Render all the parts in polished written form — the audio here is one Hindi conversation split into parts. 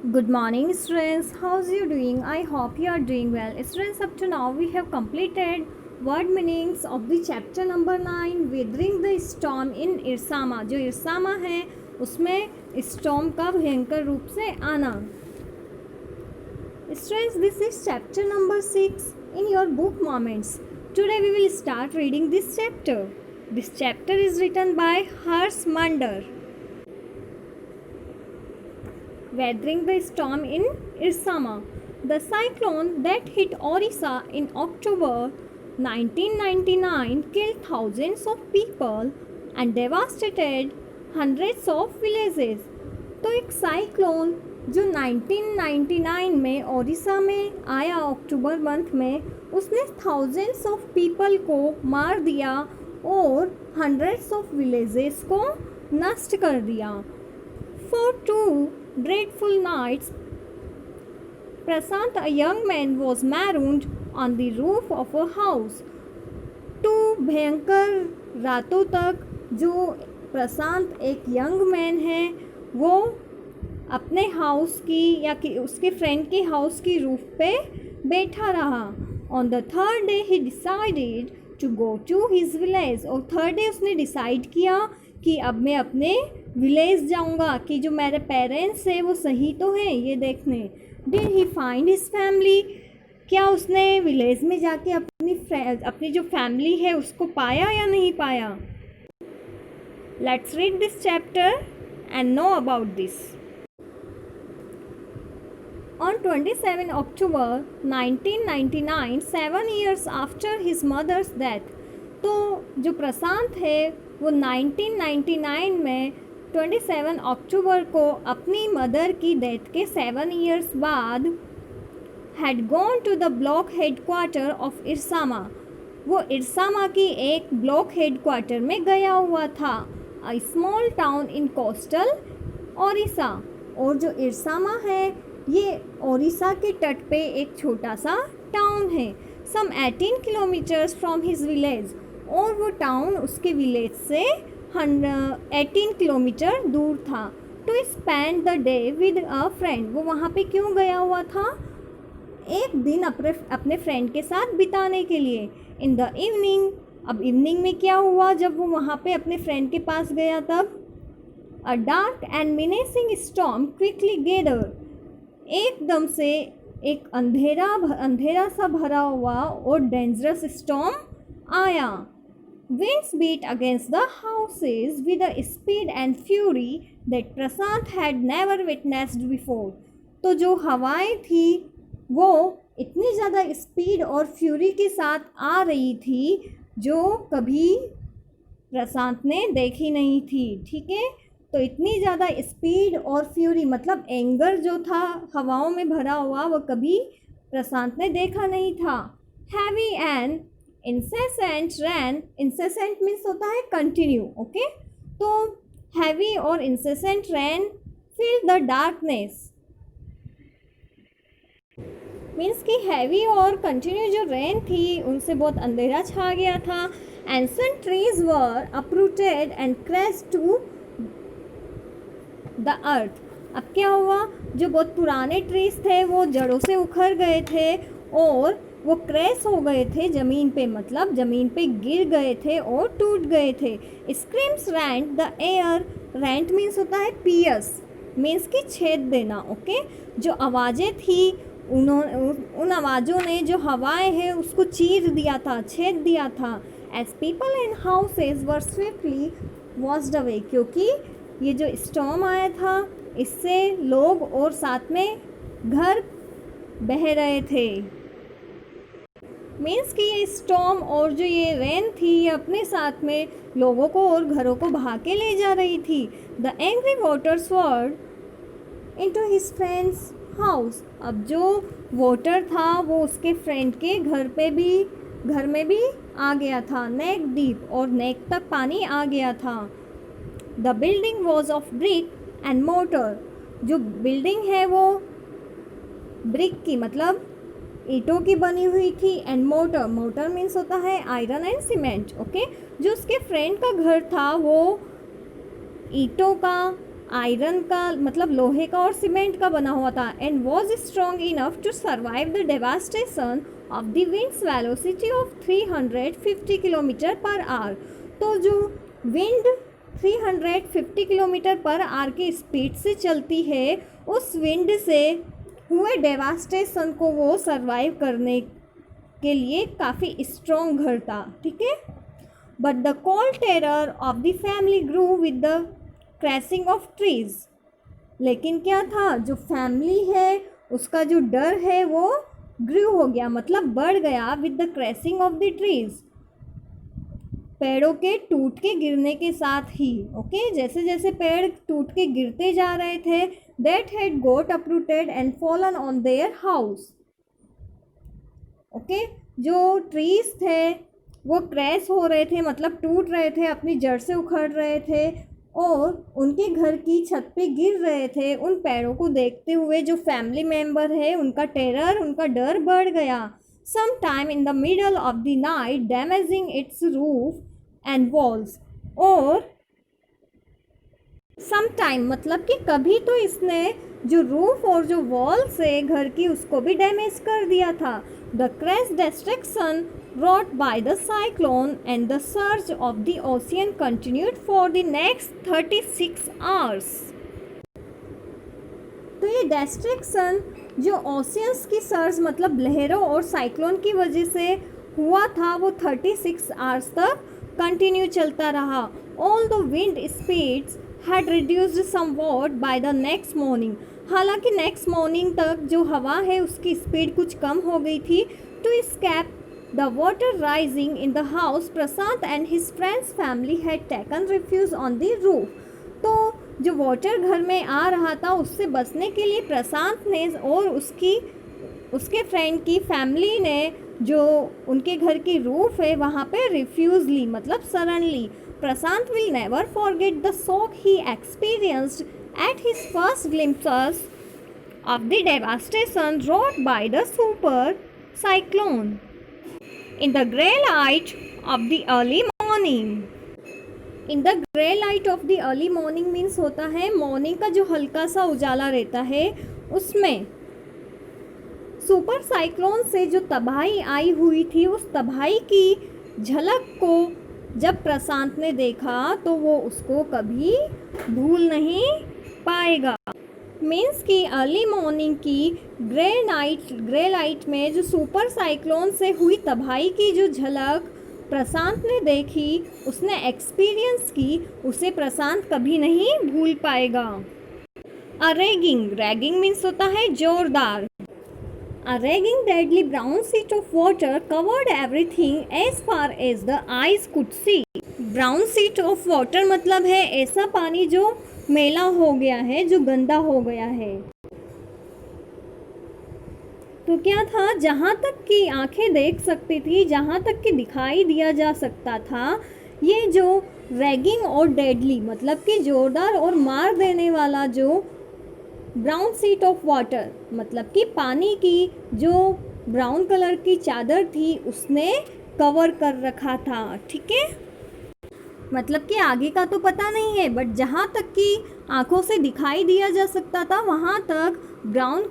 Good morning, students. How's you doing? I hope you are doing well. Students, up to now we have completed word meanings of the chapter number 9 Weathering the Storm in इरसामा. जो इरसामा है उसमें स्टॉर्म का भयंकर रूप से आना. Students, this is chapter number 6 in your book Moments. Today we will start reading this chapter. This chapter is written by Harsh Mander. Weathering the storm in Irsama. The cyclone that hit Orissa in October 1999 killed thousands of people and devastated hundreds of villages. तो एक साइक्लोन जो 1999 में ओडिशा में आया अक्टूबर मंथ में, उसने थाउजेंड्स ऑफ पीपल को मार दिया और हंड्रेड्स ऑफ विलेजेस को नष्ट कर दिया. For 2 dreadful nights, Prasant, a young man, was marooned on the roof of a house. 2 भयंकर रातों तक जो प्रशांत एक यंग मैन है वो अपने हाउस की या कि उसके फ्रेंड के हाउस की रूफ पे बैठा रहा. On the third day he decided to go to his village. और थर्ड डे उसने डिसाइड किया कि अब मैं अपने विलेज जाऊंगा कि जो मेरे पेरेंट्स है वो सही तो है ये देखने. Did he find his family. क्या उसने विलेज में जाके अपनी जो फैमिली है उसको पाया या नहीं पाया. Let's read this chapter and know about this. On 27 October 1999, 7 years after his mother's death, तो जो प्रशांत है वो 1999 में 27 अक्टूबर को अपनी मदर की डेथ के 7 years बाद had gone to the block headquarter of इरसामा. वो इरसामा की एक ब्लॉक हेडक्वार्टर में गया हुआ था. A small town in coastal Odisha. और जो इरसामा है ये ओडिशा के तट पे एक छोटा सा टाउन है. सम 18 किलोमीटर्स फ्रॉम हिज विलेज. और वो टाउन उसके विलेज से 18 किलोमीटर दूर था. To spend the day with a friend. वो वहाँ पे क्यों गया हुआ था. एक दिन अपने फ्रेंड के साथ बिताने के लिए. In the evening. अब इवनिंग में क्या हुआ जब वो वहाँ पे अपने फ्रेंड के पास गया तब. A dark and menacing storm quickly gather. एकदम से एक अंधेरा सा भरा हुआ और डेंजरस स्टॉर्म आया. Winds beat against the houses with a speed and fury that Prasant had never witnessed before. तो जो हवाएं थी वो इतनी ज़्यादा स्पीड और फ्यूरी के साथ आ रही थी जो कभी प्रशांत ने देखी नहीं थी. ठीक है, तो इतनी ज़्यादा स्पीड और फ्यूरी मतलब एंगर जो था हवाओं में भरा हुआ वो कभी प्रशांत ने देखा नहीं था. Heavy and incessant rain. Incessant means होता है कंटिन्यू. ओके, तो हैवी और incessant rain fill the darkness. Means कि हैवी और कंटिन्यू जो रेन थी उनसे बहुत अंधेरा छा गया था. Ancient trees were uprooted and crashed to the earth. अब क्या हुआ जो बहुत पुराने ट्रीज थे वो जड़ों से उखड़ गए थे और वो क्रैश हो गए थे ज़मीन पे, मतलब ज़मीन पे गिर गए थे और टूट गए थे. Screams rent the air. Rent means होता है पियर्स, मीन्स कि छेद देना. ओके, जो आवाज़ें थी उन आवाज़ों ने जो हवाएं हैं उसको चीर दिया था, छेद दिया था. As people in houses were swiftly washed away. क्योंकि ये जो स्टॉर्म आया था इससे लोग और साथ में घर बह रहे थे. मीन्स कि ये स्टॉर्म और जो ये रेन थी ये अपने साथ में लोगों को और घरों को बहा के ले जा रही थी. The angry waters word into his friends house. अब जो वाटर था वो उसके फ्रेंड के घर में भी आ गया था. नेक डीप. और नेक तक पानी आ गया था. The building was of brick and motor. जो बिल्डिंग है वो ब्रिक की मतलब ईंटों की बनी हुई थी. एंड मोटर मीन्स होता है आयरन एंड सीमेंट. ओके, जो उसके फ्रेंड का घर था वो ईंटों का आयरन का मतलब लोहे का और सीमेंट का बना हुआ था, and was strong enough to survive the devastation of the winds velocity of 350 kilometre per hour. तो जो विंड 350 किलोमीटर पर आवर की स्पीड से चलती है, उस विंड से हुए डेवास्टेशन को वो सर्वाइव करने के लिए काफ़ी स्ट्रॉन्ग घर था। ठीक है, but the cold terror of the family grew with the crashing of trees. लेकिन क्या था, जो फैमिली है उसका जो डर है वो ग्रू हो गया, मतलब बढ़ गया, with the crashing of the trees, पेड़ों के टूट के गिरने के साथ ही। ओके, जैसे जैसे पेड़ टूट के गिरते जा रहे थे, that had got uprooted and fallen on their house. Okay, जो ट्रीज थे वो क्रैश हो रहे थे, मतलब टूट रहे थे, अपनी जड़ से उखड़ रहे थे और उनके घर की छत पे गिर रहे थे। उन पेड़ों को देखते हुए जो फैमिली मेम्बर है उनका टेरर, उनका डर बढ़ गया। Some time in the middle of the night damaging its roof and walls. और सम टाइम मतलब कि कभी तो इसने जो रूफ और जो वॉल्स है घर की उसको भी डैमेज कर दिया था। The crash destruction wrought by the cyclone and the surge of the ocean continued for the next 36 hours। तो ये डिस्ट्रक्शन जो ओशियंस की सर्ज मतलब लहरों और साइक्लोन की वजह से हुआ था वो 36 आवर्स तक कंटिन्यू चलता रहा। All the wind speeds had reduced somewhat by the next morning. हालांकि नेक्स्ट मॉर्निंग तक जो हवा है उसकी स्पीड कुछ कम हो गई थी। To escape the water rising in the house, Prasant and his friends family had taken refuge on the roof। तो जो वाटर घर में आ रहा था उससे बचने के लिए प्रशांत ने और उसके फ्रेंड की फैमिली ने जो उनके घर की रूफ है वहाँ पे रिफ्यूज ली, मतलब शरण ली। Prashant will never forget the shock he experienced at his first glimpses of the devastation wrought by the super cyclone in the grey light of the early morning। in the grey light of the early morning means होता है मॉर्निंग का जो हल्का सा उजाला रहता है उसमें सुपर साइक्लोन से जो तबाही आई हुई थी उस तबाही की झलक को जब प्रशांत ने देखा तो वो उसको कभी भूल नहीं पाएगा। मीन्स कि अर्ली मॉर्निंग की ग्रे लाइट में जो सुपर साइक्लोन से हुई तबाही की जो झलक प्रशांत ने देखी, उसने एक्सपीरियंस की, उसे प्रशांत कभी नहीं भूल पाएगा। रैगिंग मीन्स होता है जोरदार। A raging deadly brown sheet of water covered everything as far as the eyes could see। brown sheet of water मतलब है ऐसा पानी जो मैला हो गया है, जो गंदा हो गया है। तो क्या था, जहाँ तक कि आंखें देख सकती थी, जहाँ तक कि दिखाई दिया जा सकता था, ये जो रैगिंग और डेडली मतलब कि जोरदार और मार देने वाला जो ब्राउन शीट ऑफ वाटर मतलब कि पानी की जो ब्राउन कलर की चादर थी उसने कवर कर रखा था। ठीक है, मतलब कि आगे का तो पता नहीं है, बट जहाँ तक कि आंखों से दिखाई दिया जा सकता था वहाँ तक ब्राउन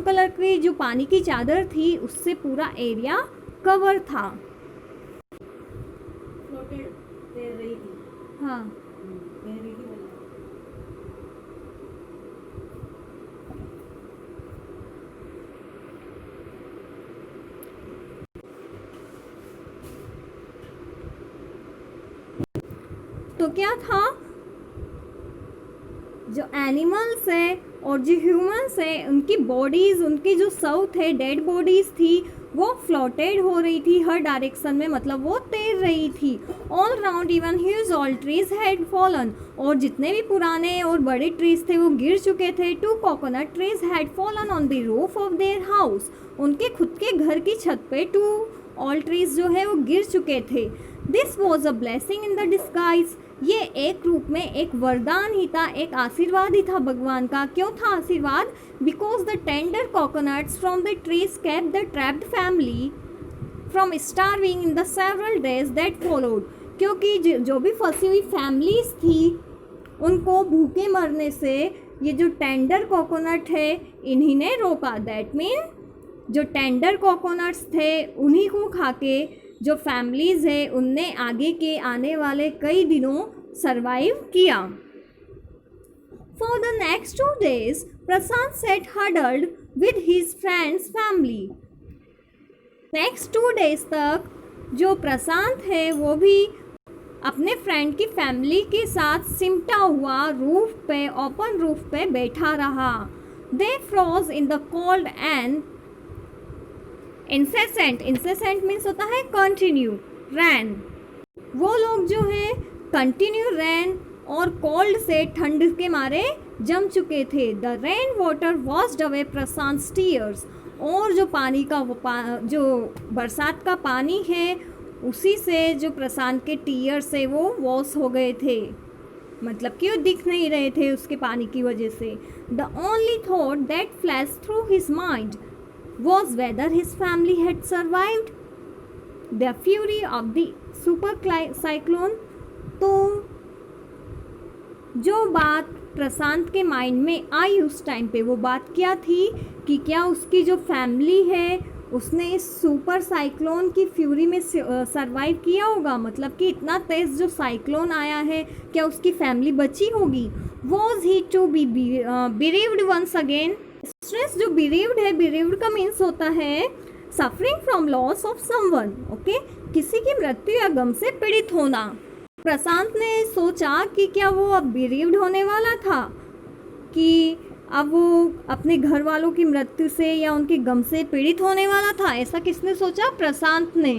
कलर की जो पानी की चादर थी उससे पूरा एरिया कवर था। तैर रही थी। हाँ, तैर रही थी। तो क्या था, जो एनिमल्स है और जो ह्यूमंस है उनकी बॉडीज़, उनकी जो शव थे, डेड बॉडीज़ थी, वो फ्लोटेड हो रही थी हर डायरेक्शन में, मतलब वो तैर रही थी। All round even huge all trees had fallen, और जितने भी पुराने और बड़े ट्रीज थे वो गिर चुके थे। 2 coconut trees had fallen on the roof of their house, उनके खुद के घर की छत पे 2 ऑल ट्रीज जो है वो गिर चुके थे। This was a blessing in the disguise, ये एक रूप में एक वरदान ही था, एक आशीर्वाद ही था भगवान का। क्यों था आशीर्वाद? Because the tender coconuts from the trees kept the trapped family from starving in the several days that followed, क्योंकि जो भी फंसी हुई फैमिलीज थी उनको भूखे मरने से ये जो टेंडर कोकोनट है इन्हीं ने रोका। दैट मीन जो टेंडर कोकोनट्स थे उन्हीं को खा के जो फैमिलीज़ है उनने आगे के आने वाले कई दिनों सरवाइव किया। For the next 2 days, Prasant sat huddled with his friend's family. Next 2 days तक जो प्रशांत है वो भी अपने फ्रेंड की फैमिली के साथ सिमटा हुआ रूफ पे, ओपन रूफ पे बैठा रहा। They froze in the cold and incessant means होता है कंटिन्यू, रैन। वो लोग जो है कंटिन्यू रैन और कोल्ड से ठंड के मारे जम चुके थे। The rain water washed away Prashant tears, और जो पानी का जो बरसात का पानी है उसी से जो प्रशांत के टीयर्स है वो वॉश हो गए थे, मतलब कि वो दिख नहीं रहे थे उसके पानी की वजह से। The only thought that flash through his mind was weather his family had survived the fury of the super cyclone. तो जो बात प्रशांत के माइंड में आई उस टाइम पे वो बात क्या थी कि क्या उसकी जो फैमिली है उसने इस सुपर साइक्लोन की फ्यूरी में सरवाइव किया होगा, मतलब कि इतना तेज़ जो साइक्लोन आया है क्या उसकी फैमिली बची होगी। Was he to be bereaved once again. Stress जो बिरीव्ड है, बिरीव्ड का मीन्स होता है suffering from loss of someone, okay, किसी की मृत्यु या गम से पीड़ित होना। प्रशांत ने सोचा कि क्या वो अब बिरीव्ड होने वाला था, कि अब वो अपने घर वालों की मृत्यु से या उनके गम से पीड़ित होने वाला था। ऐसा किसने सोचा? प्रशांत ने।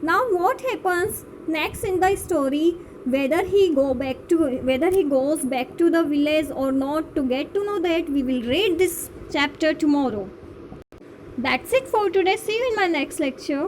Now what happens next in the story, whether he goes back to the village or not, to get to know that we will read this chapter tomorrow. That's it for today. See you in my next lecture.